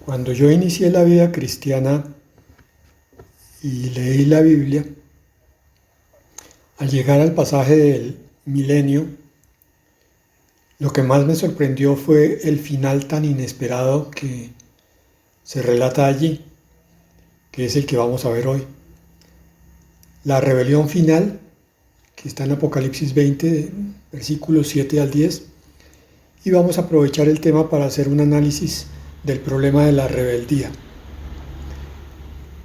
Cuando yo inicié la vida cristiana y leí la Biblia, al llegar al pasaje del milenio, lo que más me sorprendió fue el final tan inesperado que se relata allí, que es el que vamos a ver hoy. La rebelión final, que está en Apocalipsis 20, versículos 7 al 10, y vamos a aprovechar el tema para hacer un análisis del problema de la rebeldía.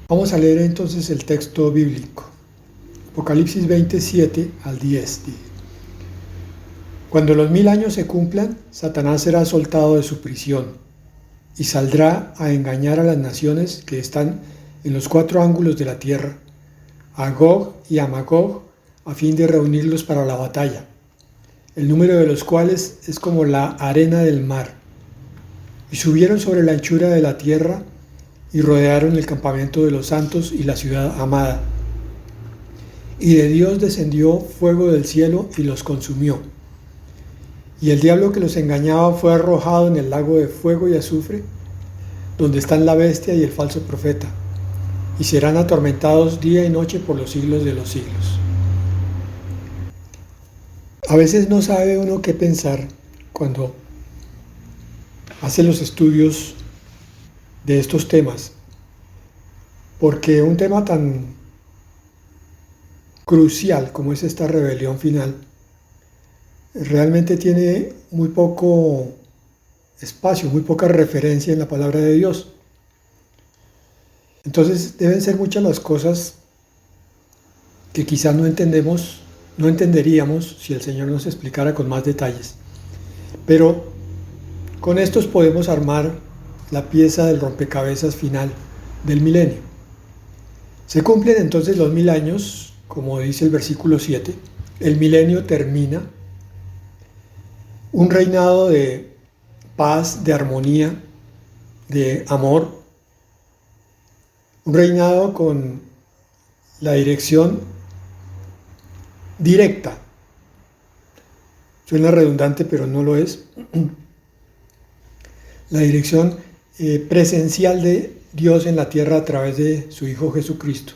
Vamos a leer entonces el texto bíblico. Apocalipsis 27 al 10. Cuando los 1000 años se cumplan, Satanás será soltado de su prisión y saldrá a engañar a las naciones que están en los 4 ángulos de la tierra, a Gog y a Magog, a fin de reunirlos para la batalla, el número de los cuales es como la arena del mar. Y subieron sobre la anchura de la tierra y rodearon el campamento de los santos y la ciudad amada. Y de Dios descendió fuego del cielo y los consumió. Y el diablo que los engañaba fue arrojado en el lago de fuego y azufre, donde están la bestia y el falso profeta, y serán atormentados día y noche por los siglos de los siglos. A veces no sabe uno qué pensar cuando hace los estudios de estos temas, porque un tema tan crucial como es esta rebelión final realmente tiene muy poco espacio, muy poca referencia en la palabra de Dios. Entonces deben ser muchas las cosas que quizás no entenderíamos si el Señor nos explicara con más detalles. Pero con estos podemos armar la pieza del rompecabezas final del milenio. Se cumplen entonces los 1000 años, como dice el versículo 7, el milenio termina, un reinado de paz, de armonía, de amor, un reinado con la dirección directa. Suena redundante, pero no lo es. La dirección presencial de Dios en la tierra a través de su Hijo Jesucristo.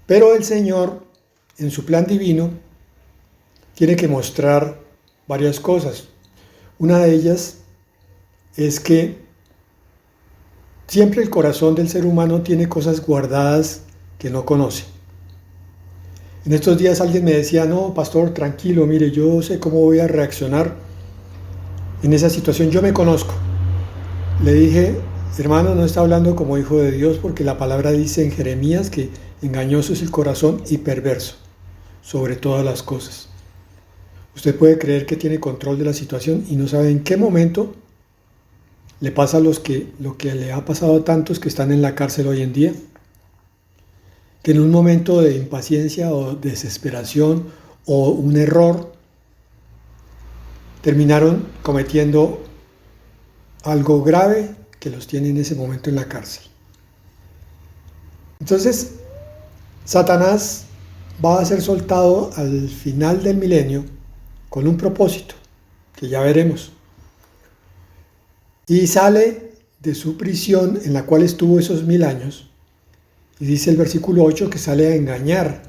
Pero el Señor, en su plan divino, tiene que mostrar varias cosas. Una de ellas es que siempre el corazón del ser humano tiene cosas guardadas que no conoce. En estos días alguien me decía, no, pastor, tranquilo, mire, yo sé cómo voy a reaccionar en esa situación, yo me conozco. Le dije, hermano, no está hablando como hijo de Dios, porque la palabra dice en Jeremías que engañoso es el corazón y perverso sobre todas las cosas. Usted puede creer que tiene control de la situación y no sabe en qué momento le pasa lo que le ha pasado a tantos que están en la cárcel hoy en día, que en un momento de impaciencia o desesperación o un error terminaron cometiendo algo grave que los tiene en ese momento en la cárcel. Entonces, Satanás va a ser soltado al final del milenio con un propósito, que ya veremos. Y sale de su prisión en la cual estuvo esos 1000 años, y dice el versículo 8 que sale a engañar,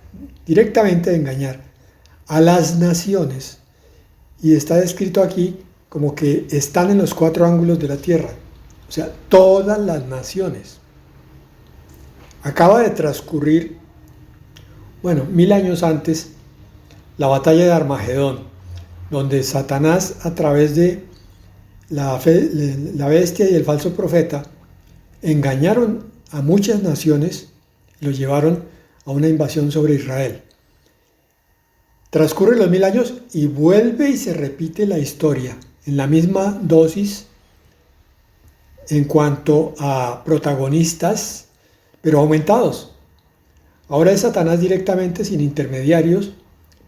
directamente a engañar a las naciones, y está descrito aquí como que están en los 4 ángulos de la tierra, o sea, todas las naciones. Acaba de transcurrir, 1000 años antes, la batalla de Armagedón, donde Satanás, a través de la bestia y el falso profeta, engañaron a muchas naciones y los llevaron a una invasión sobre Israel. Transcurren los 1000 años y vuelve y se repite la historia en la misma dosis en cuanto a protagonistas, pero aumentados. Ahora es Satanás directamente, sin intermediarios,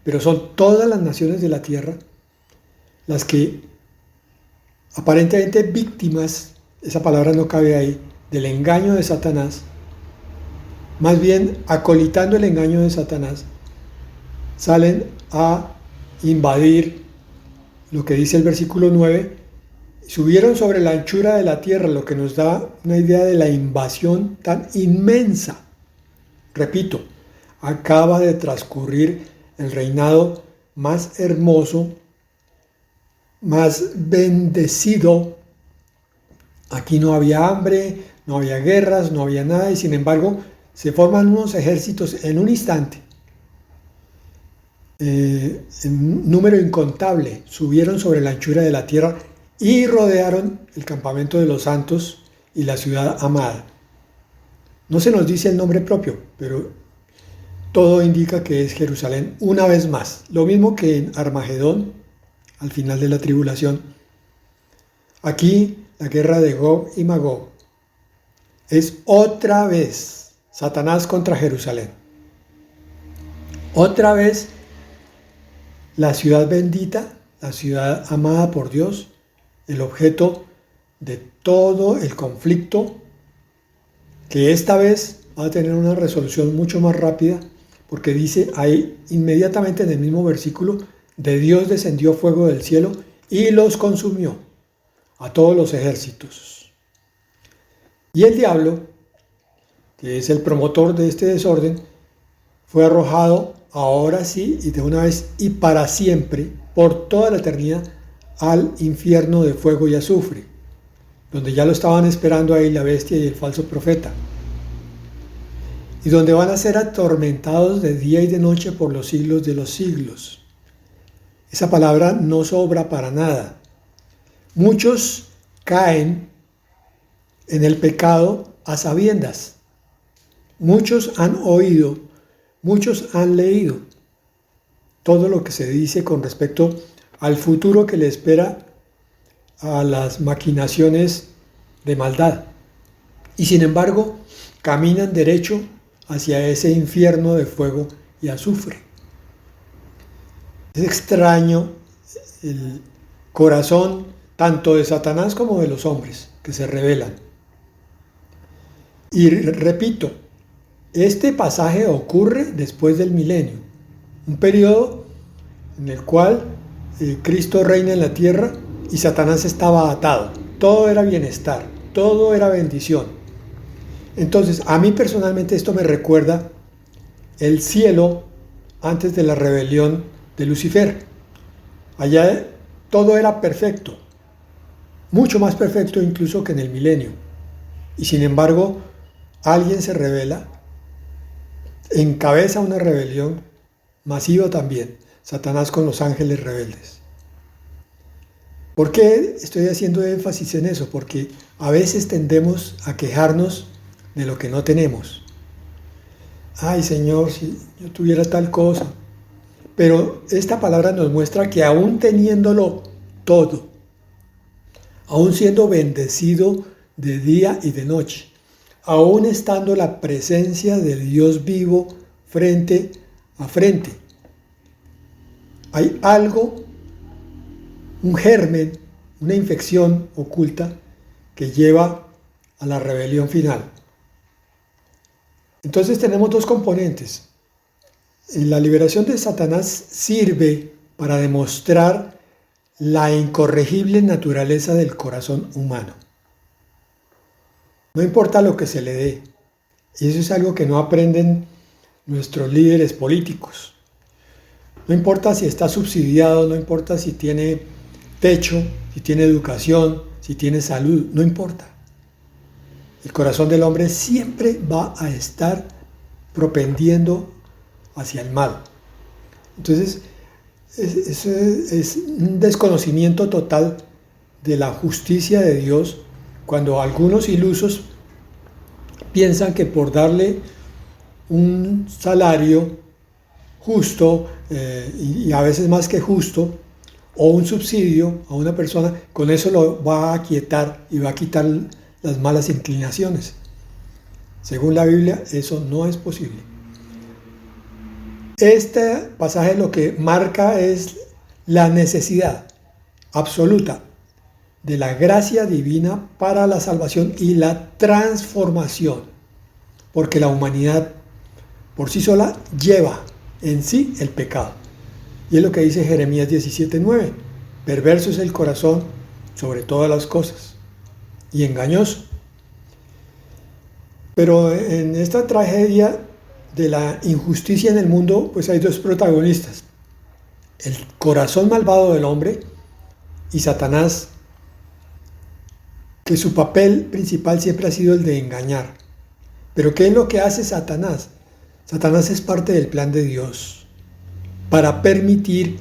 pero son todas las naciones de la tierra las que aparentemente víctimas, esa palabra no cabe ahí, del engaño de Satanás, más bien acolitando el engaño de Satanás, salen a invadir lo que dice el versículo 9, Subieron sobre la anchura de la tierra, lo que nos da una idea de la invasión tan inmensa. Repito, acaba de transcurrir el reinado más hermoso, más bendecido. Aquí no había hambre, no había guerras, no había nada, y sin embargo se forman unos ejércitos en un instante. En número incontable, subieron sobre la anchura de la tierra y rodearon el campamento de los santos y la ciudad amada. No se nos dice el nombre propio, pero todo indica que es Jerusalén una vez más. Lo mismo que en Armagedón, al final de la tribulación. Aquí la guerra de Gog y Magog es otra vez Satanás contra Jerusalén. Otra vez la ciudad bendita, la ciudad amada por Dios, el objeto de todo el conflicto, que esta vez va a tener una resolución mucho más rápida, porque dice ahí inmediatamente en el mismo versículo: de Dios descendió fuego del cielo y los consumió, a todos los ejércitos. Y el diablo, que es el promotor de este desorden, fue arrojado ahora sí y de una vez y para siempre, por toda la eternidad, al infierno de fuego y azufre, donde ya lo estaban esperando ahí la bestia y el falso profeta, y donde van a ser atormentados de día y de noche por los siglos de los siglos. Esa palabra no sobra para nada. Muchos caen en el pecado a sabiendas. Muchos han oído, muchos han leído todo lo que se dice con respecto al futuro que le espera a las maquinaciones de maldad. Y sin embargo, caminan derecho hacia ese infierno de fuego y azufre. Es extraño el corazón tanto de Satanás como de los hombres que se rebelan. Y repito, este pasaje ocurre después del milenio, un periodo en el cual Cristo reina en la tierra y Satanás estaba atado. Todo era bienestar, todo era bendición. Entonces, a mí personalmente esto me recuerda el cielo antes de la rebelión de Lucifer. Allá todo era perfecto, mucho más perfecto incluso que en el milenio. Y sin embargo, alguien se rebela, encabeza una rebelión masiva también, Satanás con los ángeles rebeldes. ¿Por qué estoy haciendo énfasis en eso? Porque a veces tendemos a quejarnos de lo que no tenemos. Ay, Señor, si yo tuviera tal cosa. Pero esta palabra nos muestra que aún teniéndolo todo, aún siendo bendecido de día y de noche, aún estando la presencia de Dios vivo frente a frente, hay algo, un germen, una infección oculta que lleva a la rebelión final. Entonces tenemos dos componentes. La liberación de Satanás sirve para demostrar la incorregible naturaleza del corazón humano. No importa lo que se le dé, y eso es algo que no aprenden nuestros líderes políticos. No importa si está subsidiado, no importa si tiene techo, si tiene educación, si tiene salud, no importa. El corazón del hombre siempre va a estar propendiendo hacia el mal. Entonces, es un desconocimiento total de la justicia de Dios cuando algunos ilusos piensan que por darle un salario justo y a veces más que justo, o un subsidio a una persona, con eso lo va a aquietar y va a quitar las malas inclinaciones. Según la Biblia, eso no es posible. Este pasaje lo que marca es la necesidad absoluta de la gracia divina para la salvación y la transformación, porque la humanidad por sí sola lleva en sí el pecado. Y es lo que dice Jeremías 17:9. Perverso es el corazón sobre todas las cosas y engañoso. Pero en esta tragedia de la injusticia en el mundo, pues hay dos protagonistas: el corazón malvado del hombre y Satanás, que su papel principal siempre ha sido el de engañar. Pero ¿qué es lo que hace Satanás? Satanás es parte del plan de Dios para permitir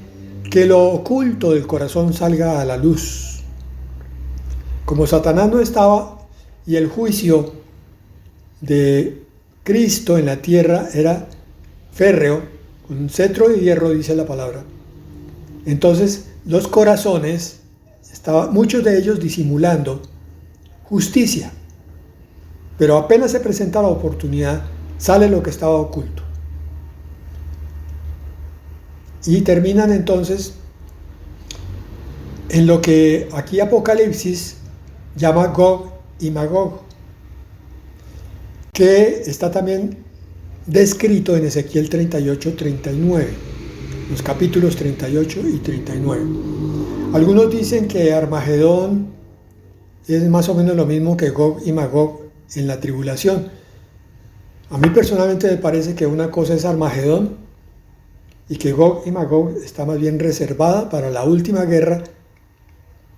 que lo oculto del corazón salga a la luz. Como Satanás no estaba y el juicio de Cristo en la tierra era férreo, con un cetro de hierro, dice la palabra, entonces los corazones, muchos de ellos disimulando justicia, pero apenas se presenta la oportunidad, sale lo que estaba oculto. Y terminan entonces en lo que aquí Apocalipsis llama Gog y Magog, que está también descrito en Ezequiel 38-39, los capítulos 38 y 39. Algunos dicen que Armagedón es más o menos lo mismo que Gog y Magog en la tribulación. A mí personalmente me parece que una cosa es Armagedón y que Gog y Magog está más bien reservada para la última guerra,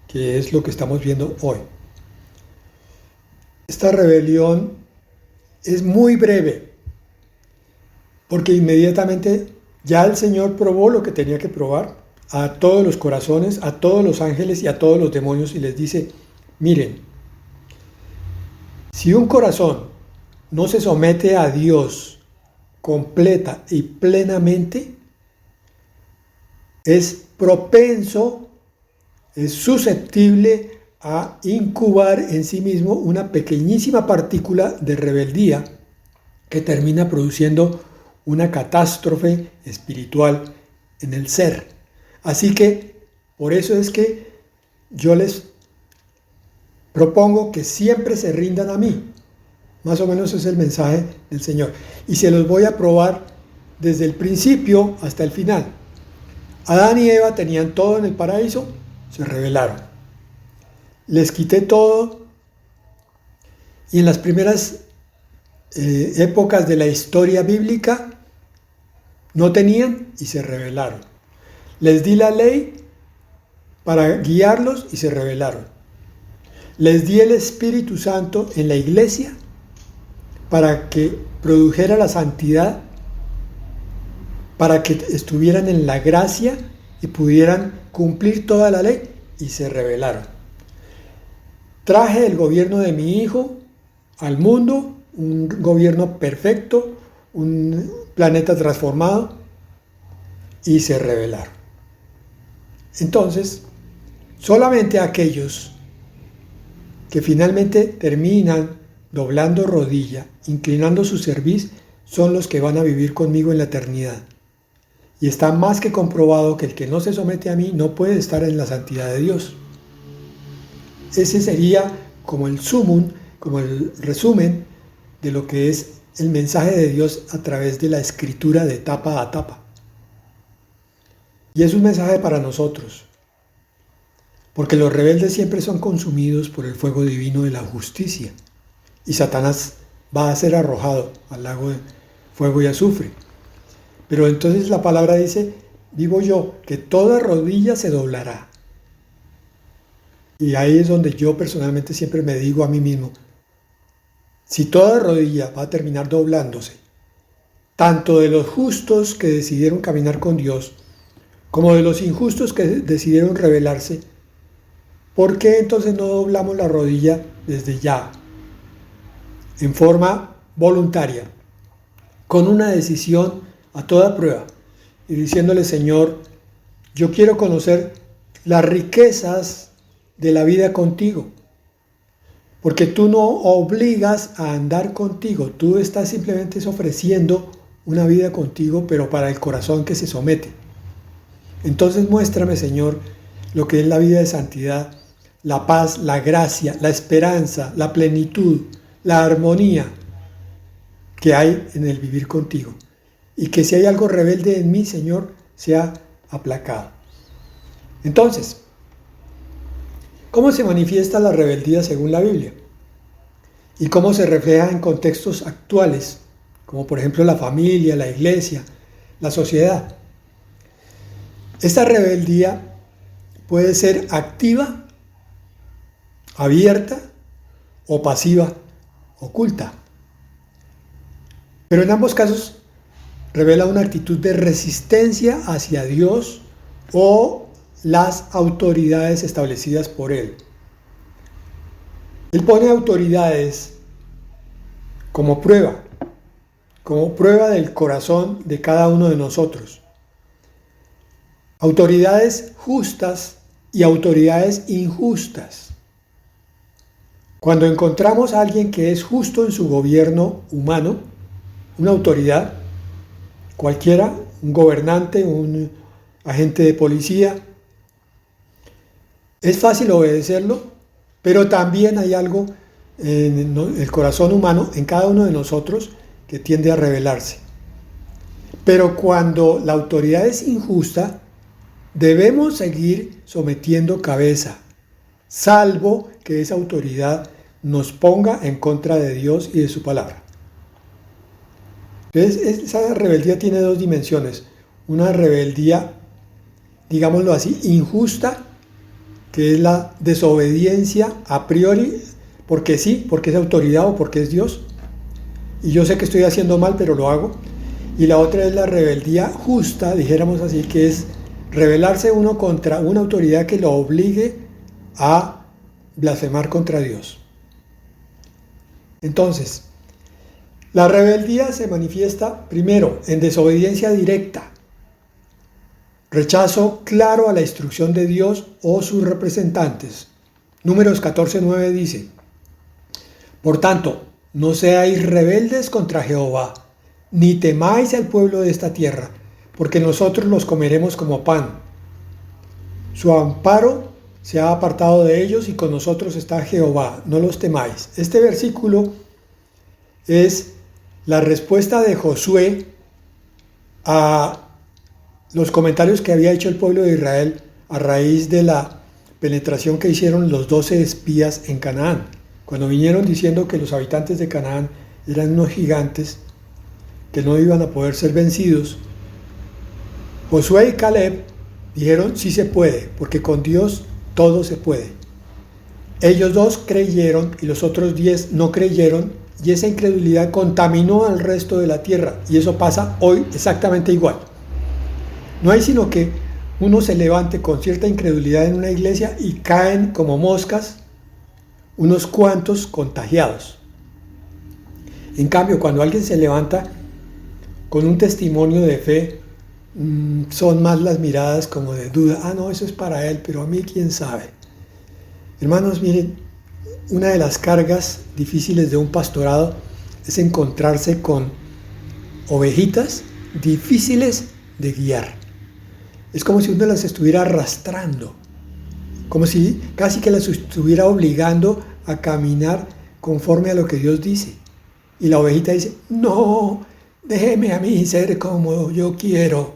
que es lo que estamos viendo hoy. Esta rebelión es muy breve, porque inmediatamente ya el Señor probó lo que tenía que probar a todos los corazones, a todos los ángeles y a todos los demonios, y les dice: miren, si un corazón no se somete a Dios completa y plenamente, es propenso, es susceptible a incubar en sí mismo una pequeñísima partícula de rebeldía que termina produciendo una catástrofe espiritual en el ser. Así que por eso es que yo les propongo que siempre se rindan a mí. Más o menos es el mensaje del Señor. Y se los voy a probar desde el principio hasta el final. Adán y Eva tenían todo en el paraíso, se rebelaron. Les quité todo y en las primeras épocas de la historia bíblica no tenían y se rebelaron. Les di la ley para guiarlos y se rebelaron. Les di el Espíritu Santo en la iglesia para que produjera la santidad, para que estuvieran en la gracia y pudieran cumplir toda la ley, y se rebelaron. Traje el gobierno de mi Hijo al mundo, un gobierno perfecto, un planeta transformado, y se rebelaron. Entonces, solamente aquellos que finalmente terminan doblando rodilla, inclinando su cerviz, son los que van a vivir conmigo en la eternidad. Y está más que comprobado que el que no se somete a mí no puede estar en la santidad de Dios. Ese sería como el sumum, como el resumen de lo que es el mensaje de Dios a través de la escritura de tapa a tapa. Y es un mensaje para nosotros, porque los rebeldes siempre son consumidos por el fuego divino de la justicia, y Satanás va a ser arrojado al lago de fuego y azufre. Pero entonces la palabra dice: vivo yo, que toda rodilla se doblará. Y ahí es donde yo personalmente siempre me digo a mí mismo: si toda rodilla va a terminar doblándose, tanto de los justos que decidieron caminar con Dios, como de los injustos que decidieron rebelarse, ¿por qué entonces no doblamos la rodilla desde ya, en forma voluntaria, con una decisión a toda prueba, y diciéndole: Señor, yo quiero conocer las riquezas de la vida contigo, porque tú no obligas a andar contigo, tú estás simplemente ofreciendo una vida contigo, pero para el corazón que se somete. Entonces muéstrame, Señor, lo que es la vida de santidad, la paz, la gracia, la esperanza, la plenitud, la armonía que hay en el vivir contigo. Y que si hay algo rebelde en mí, Señor, sea aplacado. Entonces, ¿Cómo se manifiesta la rebeldía según la Biblia? ¿Y cómo se refleja en contextos actuales, como por ejemplo la familia, la iglesia, la sociedad? Esta rebeldía puede ser activa, abierta o pasiva, oculta. Pero en ambos casos revela una actitud de resistencia hacia Dios o las autoridades establecidas por Él. Él pone autoridades como prueba del corazón de cada uno de nosotros. Autoridades justas y autoridades injustas. Cuando encontramos a alguien que es justo en su gobierno humano, una autoridad, cualquiera, un gobernante, un agente de policía, es fácil obedecerlo, pero también hay algo en el corazón humano, en cada uno de nosotros, que tiende a rebelarse. Pero cuando la autoridad es injusta, debemos seguir sometiendo cabeza, salvo que esa autoridad nos ponga en contra de Dios y de su palabra. Entonces, esa rebeldía tiene dos dimensiones. Una rebeldía, digámoslo así, injusta, que es la desobediencia a priori, porque sí, porque es autoridad o porque es Dios. Y yo sé que estoy haciendo mal, pero lo hago. Y la otra es la rebeldía justa, dijéramos así, que es rebelarse uno contra una autoridad que lo obligue a blasfemar contra Dios. Entonces, la rebeldía se manifiesta primero en desobediencia directa, rechazo claro a la instrucción de Dios o sus representantes. Números 14:9 dice: por tanto, no seáis rebeldes contra Jehová, ni temáis al pueblo de esta tierra, porque nosotros los comeremos como pan. Su amparo se ha apartado de ellos y con nosotros está Jehová, no los temáis. Este versículo es la respuesta de Josué a los comentarios que había hecho el pueblo de Israel a raíz de la penetración que hicieron los 12 espías en Canaán. Cuando vinieron diciendo que los habitantes de Canaán eran unos gigantes, que no iban a poder ser vencidos, Josué y Caleb dijeron: sí se puede, porque con Dios todo se puede. Ellos dos creyeron y los otros 10 no creyeron, y esa incredulidad contaminó al resto de la tierra, y eso pasa hoy exactamente igual. No hay sino que uno se levante con cierta incredulidad en una iglesia y caen como moscas unos cuantos contagiados. En cambio, cuando alguien se levanta con un testimonio de fe, son más las miradas como de duda. No, eso es para él, pero a mí quién sabe. Hermanos, miren, una de las cargas difíciles de un pastorado es encontrarse con ovejitas difíciles de guiar. Es como si uno las estuviera arrastrando, como si casi que las estuviera obligando a caminar conforme a lo que Dios dice. Y la ovejita dice: no, déjeme a mí ser como yo quiero.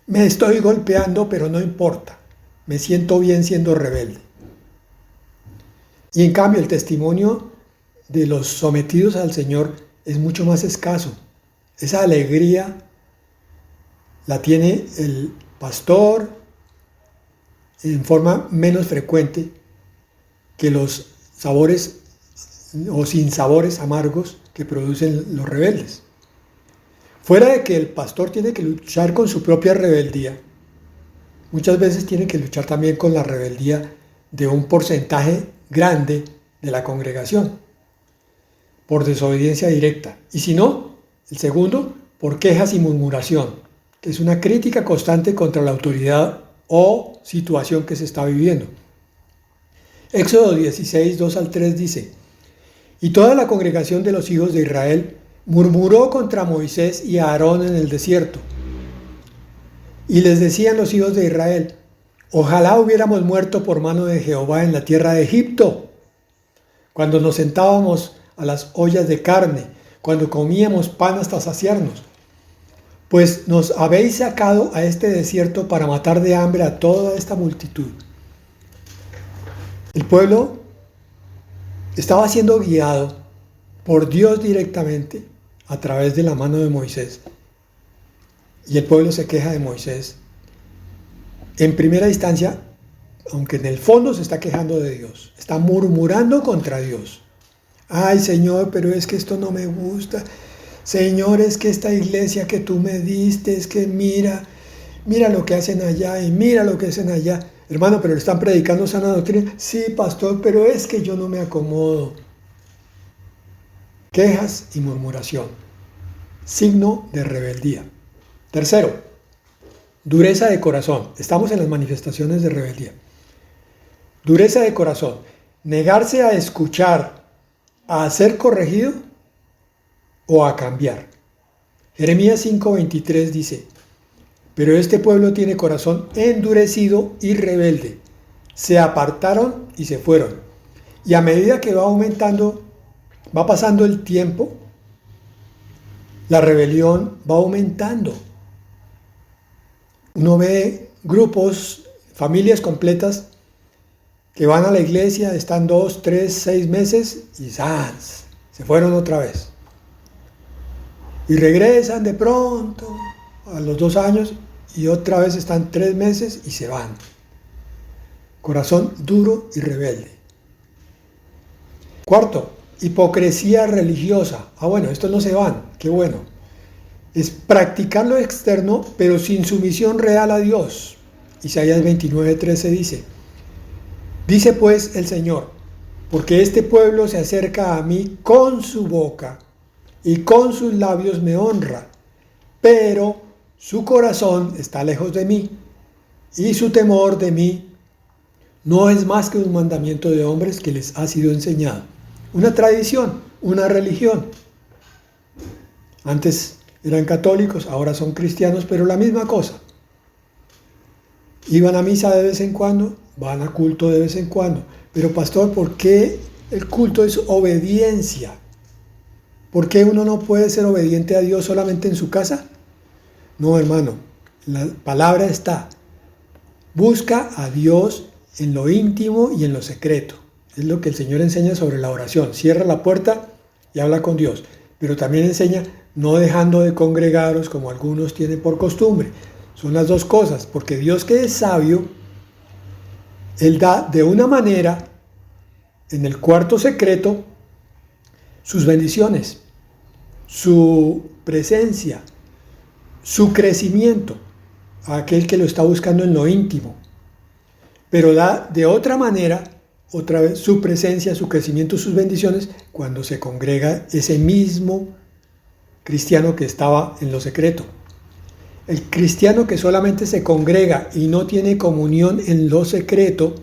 Me estoy golpeando, pero no importa. Me siento bien siendo rebelde. Y en cambio el testimonio de los sometidos al Señor es mucho más escaso. Esa alegría la tiene el pastor en forma menos frecuente que los sabores o sinsabores amargos que producen los rebeldes. Fuera de que el pastor tiene que luchar con su propia rebeldía, muchas veces tiene que luchar también con la rebeldía de un porcentaje grande de la congregación, por desobediencia directa. Y si no, el segundo, por quejas y murmuración, que es una crítica constante contra la autoridad o situación que se está viviendo. Éxodo 16, 2 al 3 dice: y toda la congregación de los hijos de Israel murmuró contra Moisés y a Aarón en el desierto. Y les decían los hijos de Israel: ojalá hubiéramos muerto por mano de Jehová en la tierra de Egipto, cuando nos sentábamos a las ollas de carne, cuando comíamos pan hasta saciarnos. Pues nos habéis sacado a este desierto para matar de hambre a toda esta multitud. El pueblo estaba siendo guiado por Dios directamente a través de la mano de Moisés. Y el pueblo se queja de Moisés. En primera instancia, aunque en el fondo se está quejando de Dios, está murmurando contra Dios. Ay, Señor, pero es que esto no me gusta. Señor, es que esta iglesia que tú me diste, es que mira lo que hacen allá y mira lo que hacen allá. Hermano, pero le están predicando sana doctrina. Sí, pastor, pero es que yo no me acomodo. Quejas y murmuración. Signo de rebeldía. Tercero, dureza de corazón. Estamos en las manifestaciones de rebeldía. Dureza de corazón. Negarse a escuchar, a ser corregido o a cambiar. Jeremías 5:23 dice: pero este pueblo tiene corazón endurecido y rebelde. Se apartaron y se fueron. Y a medida que va pasando el tiempo, la rebelión va aumentando. Uno ve grupos, familias completas que van a la iglesia, están 2, 3, 6 meses y ¡zas!, se fueron otra vez. Y regresan de pronto a los 2 años y otra vez están 3 meses y se van. Corazón duro y rebelde. Cuarto, hipocresía religiosa. Bueno, estos no se van, qué bueno. Es practicar lo externo, pero sin sumisión real a Dios. Isaías 29:13 dice pues el Señor: porque este pueblo se acerca a mí con su boca y con sus labios me honra, pero su corazón está lejos de mí, y su temor de mí no es más que un mandamiento de hombres que les ha sido enseñado. Una tradición, una religión. Antes eran católicos, ahora son cristianos, pero la misma cosa. Iban a misa de vez en cuando, van a culto de vez en cuando. Pero pastor, ¿por qué el culto es obediencia? ¿Por qué uno no puede ser obediente a Dios solamente en su casa? No, hermano, la palabra está: busca a Dios en lo íntimo y en lo secreto. Es lo que el Señor enseña sobre la oración. Cierra la puerta y habla con Dios. Pero también enseña no dejando de congregaros como algunos tienen por costumbre. Son las dos cosas, porque Dios, que es sabio, Él da de una manera, en el cuarto secreto, sus bendiciones, su presencia, su crecimiento a aquel que lo está buscando en lo íntimo. Pero da de otra manera, otra vez, su presencia, su crecimiento, sus bendiciones, cuando se congrega ese mismo cristiano que estaba en lo secreto. El cristiano que solamente se congrega y no tiene comunión en lo secreto,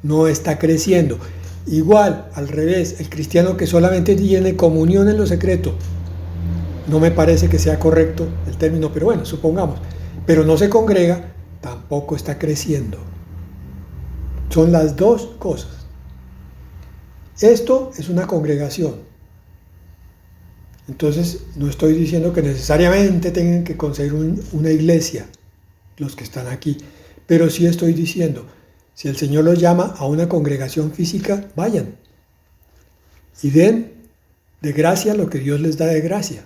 no está creciendo. Igual, al revés, el cristiano que solamente tiene comunión en lo secreto, no me parece que sea correcto el término, pero bueno, supongamos, pero no se congrega, tampoco está creciendo. Son las dos cosas. Esto es una congregación. Entonces, no estoy diciendo que necesariamente tengan que conseguir una iglesia los que están aquí, pero sí estoy diciendo, si el Señor los llama a una congregación física, vayan y den de gracia lo que Dios les da de gracia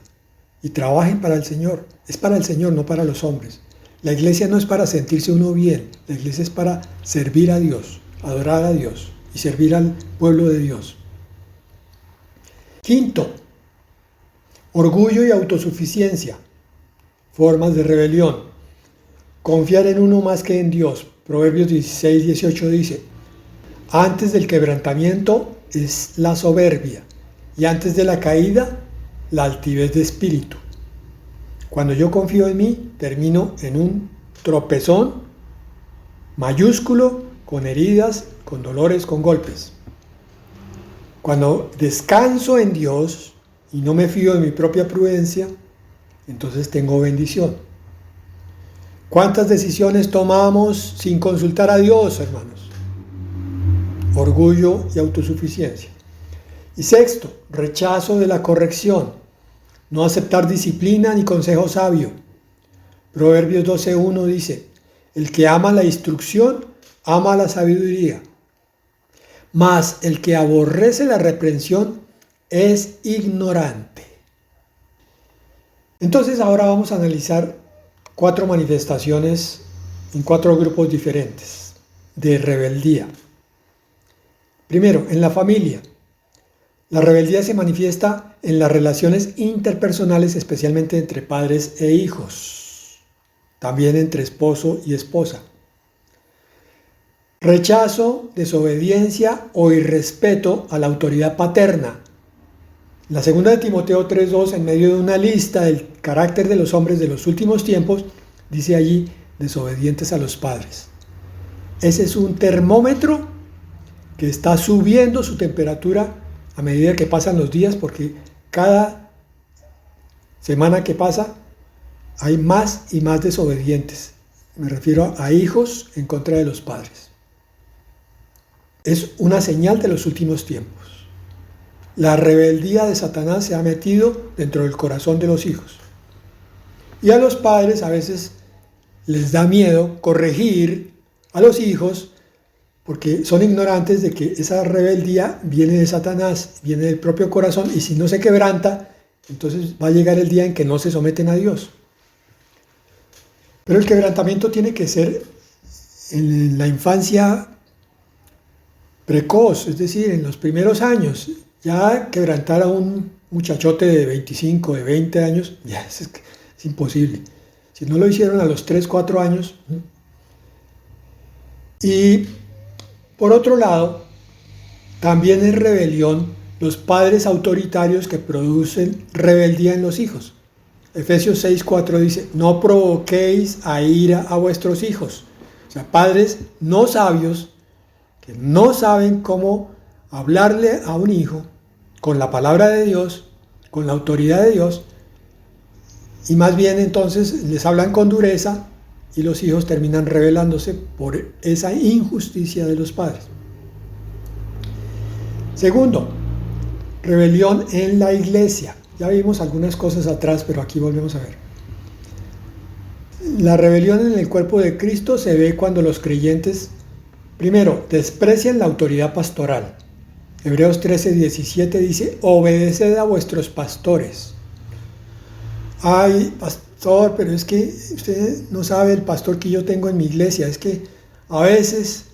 y trabajen para el Señor. Es para el Señor, no para los hombres. La iglesia no es para sentirse uno bien, la iglesia es para servir a Dios, adorar a Dios y servir al pueblo de Dios. Quinto, orgullo y autosuficiencia, formas de rebelión. Confiar en uno más que en Dios. Proverbios 16:18 dice: antes del quebrantamiento es la soberbia, y antes de la caída, la altivez de espíritu. Cuando yo confío en mí, termino en un tropezón mayúsculo, con heridas, con dolores, con golpes. Cuando descanso en Dios y no me fío de mi propia prudencia, entonces tengo bendición. ¿Cuántas decisiones tomamos sin consultar a Dios, hermanos? Orgullo y autosuficiencia. Y sexto, rechazo de la corrección. No aceptar disciplina ni consejo sabio. Proverbios 12:1 dice: el que ama la instrucción, ama la sabiduría. mas el que aborrece la reprensión es ignorante. Entonces ahora vamos a analizar 4 manifestaciones en 4 grupos diferentes de rebeldía. Primero, en la familia. La rebeldía se manifiesta en las relaciones interpersonales, especialmente entre padres e hijos, también entre esposo y esposa. Rechazo, desobediencia o irrespeto a la autoridad paterna. La segunda de Timoteo 3:2, en medio de una lista del carácter de los hombres de los últimos tiempos, dice allí, desobedientes a los padres. Ese es un termómetro que está subiendo su temperatura a medida que pasan los días, porque cada semana que pasa hay más y más desobedientes. Me refiero a hijos en contra de los padres. Es una señal de los últimos tiempos. La rebeldía de Satanás se ha metido dentro del corazón de los hijos. Y a los padres a veces les da miedo corregir a los hijos porque son ignorantes de que esa rebeldía viene de Satanás, viene del propio corazón, y si no se quebranta, entonces va a llegar el día en que no se someten a Dios. Pero el quebrantamiento tiene que ser en la infancia precoz, es decir, en los primeros años. Ya quebrantar a un muchachote de 25, de 20 años, ya es imposible. Si no lo hicieron a los 3, 4 años. Y por otro lado, también es rebelión los padres autoritarios que producen rebeldía en los hijos. Efesios 6:4 dice, no provoquéis a ira a vuestros hijos. O sea, padres no sabios que no saben cómo hablarle a un hijo con la palabra de Dios, con la autoridad de Dios, y más bien entonces les hablan con dureza y los hijos terminan rebelándose por esa injusticia de los padres. Segundo, rebelión en la iglesia. Ya vimos algunas cosas atrás, pero aquí volvemos a ver. La rebelión en el cuerpo de Cristo se ve cuando los creyentes, primero, desprecian la autoridad pastoral. Hebreos 13:17 dice, obedeced a vuestros pastores. Ay, pastor, pero es que usted no sabe el pastor que yo tengo en mi iglesia. Es que a veces,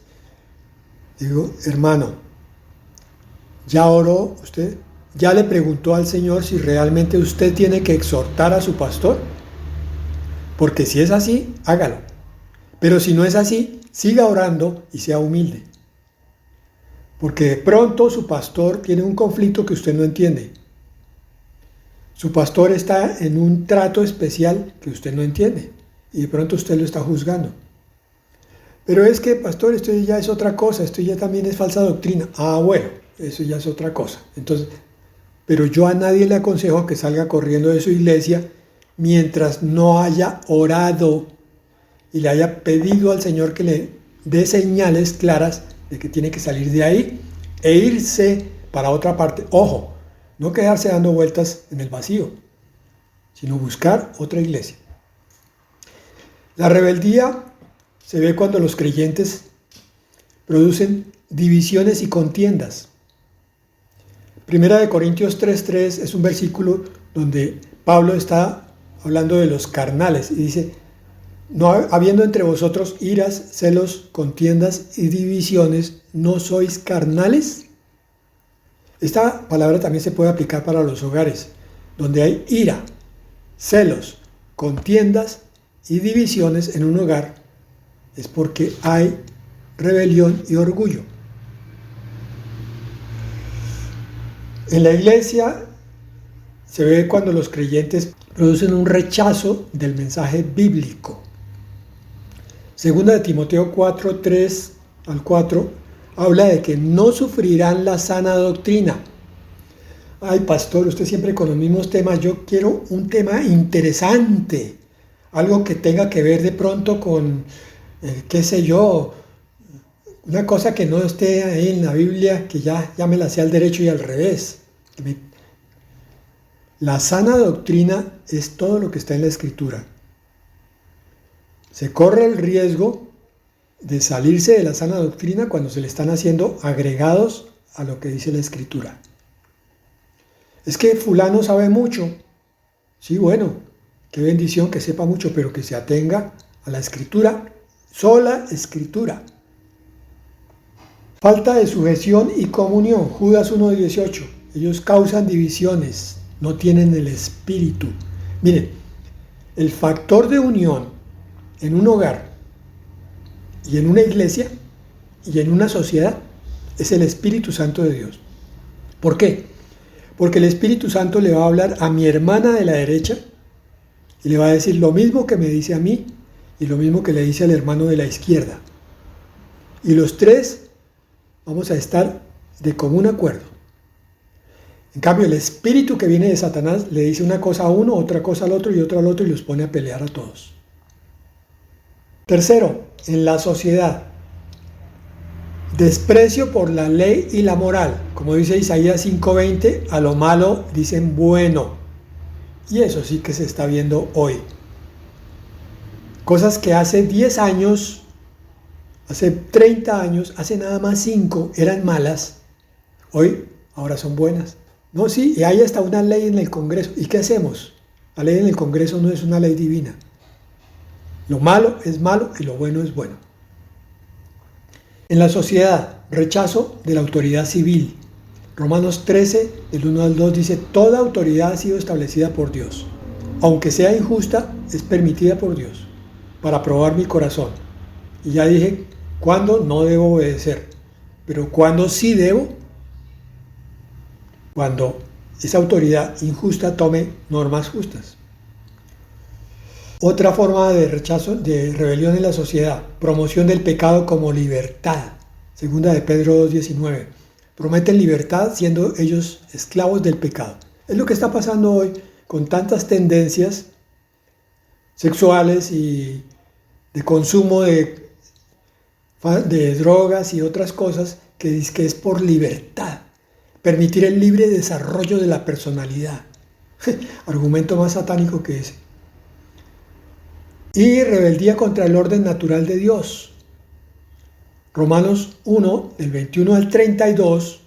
digo, hermano, ¿ya oró usted? ¿Ya le preguntó al Señor si realmente usted tiene que exhortar a su pastor? Porque si es así, hágalo. Pero si no es así, siga orando y sea humilde. Porque de pronto su pastor tiene un conflicto que usted no entiende. Su pastor está en un trato especial que usted no entiende. Y de pronto usted lo está juzgando. Pero es que, pastor, esto ya es otra cosa. Esto ya también es falsa doctrina. Ah, bueno, eso ya es otra cosa. Entonces, pero yo a nadie le aconsejo que salga corriendo de su iglesia mientras no haya orado y le haya pedido al Señor que le dé señales claras de que tiene que salir de ahí e irse para otra parte. Ojo, no quedarse dando vueltas en el vacío, sino buscar otra iglesia. La rebeldía se ve cuando los creyentes producen divisiones y contiendas. Primera de Corintios 3:3 es un versículo donde Pablo está hablando de los carnales y dice, no habiendo entre vosotros iras, celos, contiendas y divisiones, ¿no sois carnales? Esta palabra también se puede aplicar para los hogares, donde hay ira, celos, contiendas y divisiones en un hogar, es porque hay rebelión y orgullo. En la iglesia se ve cuando los creyentes producen un rechazo del mensaje bíblico. Segunda de Timoteo 4:3-4 habla de que no sufrirán la sana doctrina. Ay, pastor, usted siempre con los mismos temas. Yo quiero un tema interesante, algo que tenga que ver de pronto con, qué sé yo, una cosa que no esté ahí en la Biblia, que ya me la sé al derecho y al revés. La sana doctrina es todo lo que está en la Escritura. Se corre el riesgo de salirse de la sana doctrina cuando se le están haciendo agregados a lo que dice la Escritura. Es que fulano sabe mucho. Sí, bueno, qué bendición que sepa mucho, pero que se atenga a la Escritura, sola Escritura. Falta de sujeción y comunión, Judas 1:18. Ellos causan divisiones, no tienen el espíritu. Miren, el factor de unión en un hogar y en una iglesia y en una sociedad es el Espíritu Santo de Dios. ¿Por qué? Porque el Espíritu Santo le va a hablar a mi hermana de la derecha y le va a decir lo mismo que me dice a mí y lo mismo que le dice al hermano de la izquierda. Y los tres vamos a estar de común acuerdo. En cambio, el espíritu que viene de Satanás le dice una cosa a uno, otra cosa al otro y otra al otro y los pone a pelear a todos. Tercero, en la sociedad, desprecio por la ley y la moral. Como dice Isaías 5:20, a lo malo dicen bueno. Y eso sí que se está viendo hoy. Cosas que hace 10 años, hace 30 años, hace nada más 5 eran malas, hoy ahora son buenas. No, sí, y hay hasta una ley en el Congreso. ¿Y qué hacemos? La ley en el Congreso no es una ley divina. Lo malo es malo y lo bueno es bueno. En la sociedad, rechazo de la autoridad civil. Romanos 13, del 1 al 2 dice, toda autoridad ha sido establecida por Dios. Aunque sea injusta, es permitida por Dios, para probar mi corazón. Y ya dije, ¿cuándo no debo obedecer? Pero ¿cuándo sí debo? Cuando esa autoridad injusta tome normas justas. Otra forma de rechazo, de rebelión en la sociedad, promoción del pecado como libertad. Segunda de Pedro 2:19. Prometen libertad siendo ellos esclavos del pecado. Es lo que está pasando hoy con tantas tendencias sexuales y de consumo de drogas y otras cosas que dice que es por libertad. Permitir el libre desarrollo de la personalidad. Argumento más satánico que ese. Y rebeldía contra el orden natural de Dios. Romanos 1, del 21 al 32,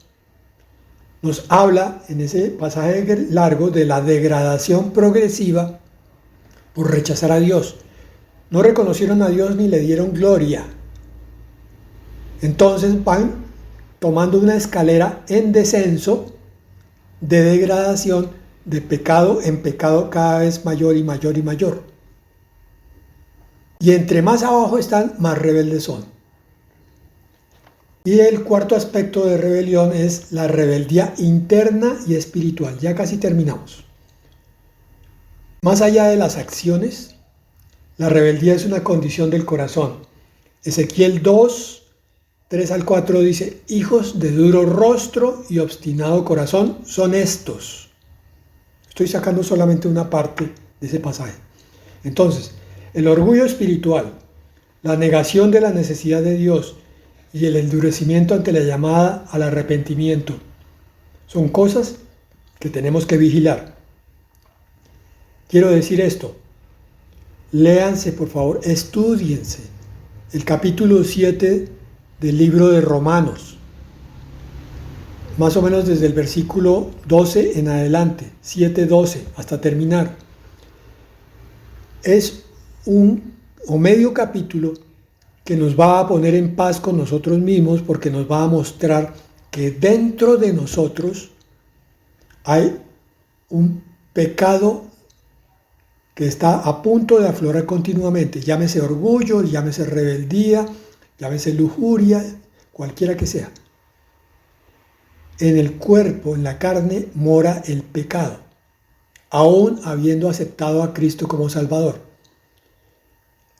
nos habla en ese pasaje largo de la degradación progresiva por rechazar a Dios. No reconocieron a Dios ni le dieron gloria. Entonces van tomando una escalera en descenso de degradación, de pecado en pecado cada vez mayor y mayor y mayor. Y entre más abajo están, más rebeldes son. Y el cuarto aspecto de rebelión es la rebeldía interna y espiritual. Ya casi terminamos. Más allá de las acciones, la rebeldía es una condición del corazón. Ezequiel 2, 3 al 4 dice, hijos de duro rostro y obstinado corazón son estos. Estoy sacando solamente una parte de ese pasaje. Entonces, el orgullo espiritual, la negación de la necesidad de Dios y el endurecimiento ante la llamada al arrepentimiento son cosas que tenemos que vigilar. Quiero decir esto, léanse por favor, estúdiense el capítulo 7 del libro de Romanos, más o menos desde el versículo 12 en adelante, 7:12 hasta terminar. Es un o medio capítulo que nos va a poner en paz con nosotros mismos porque nos va a mostrar que dentro de nosotros hay un pecado que está a punto de aflorar continuamente, llámese orgullo, llámese rebeldía, llámese lujuria, cualquiera que sea. En el cuerpo, en la carne, mora el pecado, aún habiendo aceptado a Cristo como Salvador.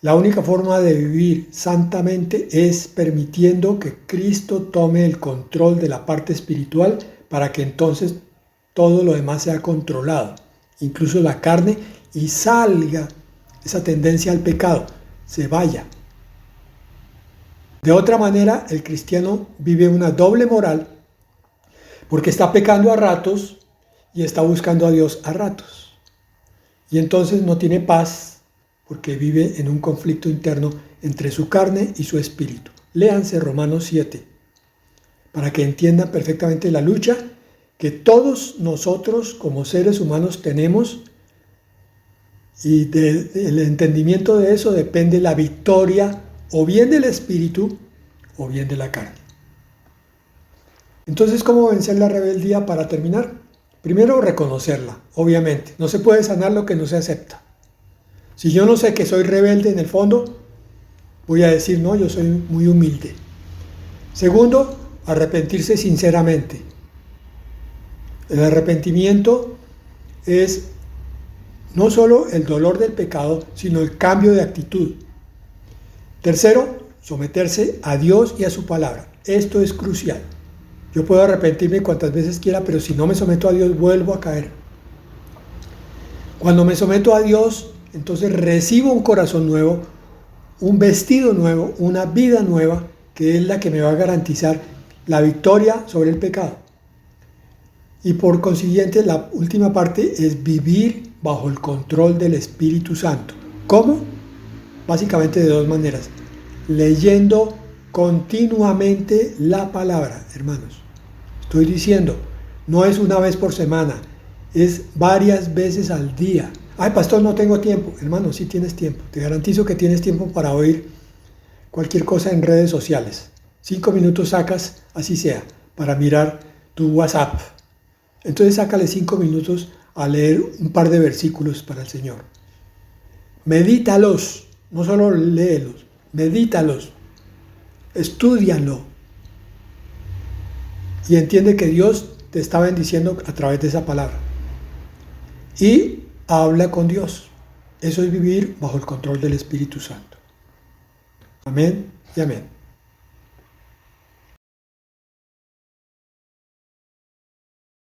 La única forma de vivir santamente es permitiendo que Cristo tome el control de la parte espiritual para que entonces todo lo demás sea controlado, incluso la carne, y salga esa tendencia al pecado, se vaya. De otra manera, el cristiano vive una doble moral porque está pecando a ratos y está buscando a Dios a ratos. Y entonces no tiene paz porque vive en un conflicto interno entre su carne y su espíritu. Léanse Romanos 7, para que entiendan perfectamente la lucha que todos nosotros como seres humanos tenemos, y del entendimiento de eso depende la victoria o bien del espíritu o bien de la carne. Entonces, ¿cómo vencer la rebeldía para terminar? Primero, reconocerla, obviamente. No se puede sanar lo que no se acepta. Si yo no sé que soy rebelde en el fondo, voy a decir, no, yo soy muy humilde. Segundo, arrepentirse sinceramente. El arrepentimiento es no solo el dolor del pecado, sino el cambio de actitud. Tercero, someterse a Dios y a su palabra. Esto es crucial. Yo puedo arrepentirme cuantas veces quiera, pero si no me someto a Dios, vuelvo a caer. Cuando me someto a Dios, entonces recibo un corazón nuevo, un vestido nuevo, una vida nueva, que es la que me va a garantizar la victoria sobre el pecado. Y por consiguiente, la última parte es vivir bajo el control del Espíritu Santo. ¿Cómo? Básicamente de dos maneras. Leyendo continuamente la palabra, hermanos. Estoy diciendo, no es una vez por semana, es varias veces al día. Ay, pastor, no tengo tiempo. Hermano, sí tienes tiempo. Te garantizo que tienes tiempo para oír cualquier cosa en redes sociales. 5 minutos sacas, así sea, para mirar tu WhatsApp. Entonces sácale 5 minutos a leer un par de versículos para el Señor. Medítalos, no solo léelos, medítalos, estúdianlo. Y entiende que Dios te está bendiciendo a través de esa palabra. Y habla con Dios. Eso es vivir bajo el control del Espíritu Santo. Amén y amén.